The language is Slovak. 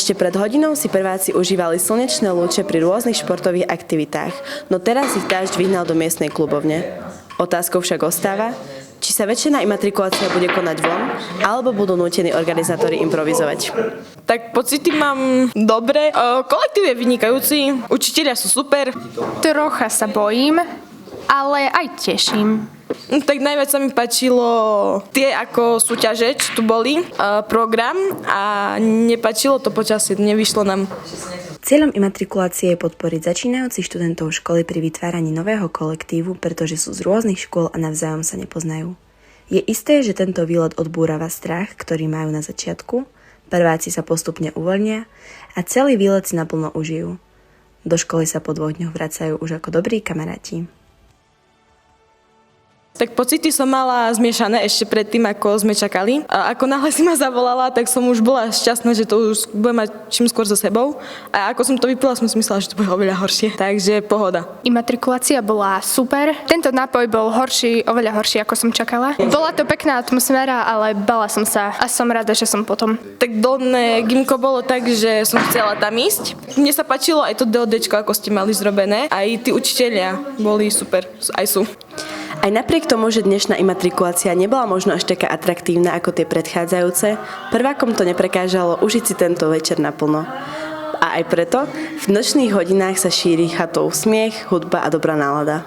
Ešte pred hodinou si prváci užívali slnečné lúče pri rôznych športových aktivitách, no teraz ich dážď vyhnal do miestnej klubovne. Otázkou však ostáva, či sa väčšina imatrikulácia bude konať von, alebo budú nútení organizátori improvizovať. Tak pocity mám dobré. Kolektív je vynikajúci, učitelia sú super. Trocha sa bojím, ale aj teším. Tak najviac sa mi páčilo tie ako súťaže, čo tu boli, program a nepáčilo to počasie, nevyšlo nám. Cieľom imatrikulácie je podporiť začínajúcich študentov školy pri vytváraní nového kolektívu, pretože sú z rôznych škôl a navzájom sa nepoznajú. Je isté, že tento výlet odbúrava strach, ktorý majú na začiatku, prváci sa postupne uvoľnia a celý výlet si naplno užijú. Do školy sa po 2 dňoch vracajú už ako dobrí kamaráti. Tak pocity som mala zmiešané ešte predtým, ako sme čakali. A ako náhle si ma zavolala, tak som už bola šťastná, že to už budem mať čím skôr so sebou. A ako som to vypila, som si myslela, že to bude oveľa horšie. Takže pohoda. Imatrikulácia bola super. Tento nápoj bol horší, oveľa horší, ako som čakala. Bola to pekná atmosféra, ale bala som sa a som rada, že som potom. Tak dolné gymko bolo tak, že som chcela tam ísť. Mne sa páčilo aj to DODčko, ako ste mali zrobené. Aj tí učitelia boli super, aj sú. Aj napriek tomu, že dnešná imatrikulácia nebola možno až taká atraktívna ako tie predchádzajúce, prvákom to neprekážalo užiť si tento večer naplno. A aj preto v nočných hodinách sa šíri chatou smiech, hudba a dobrá nálada.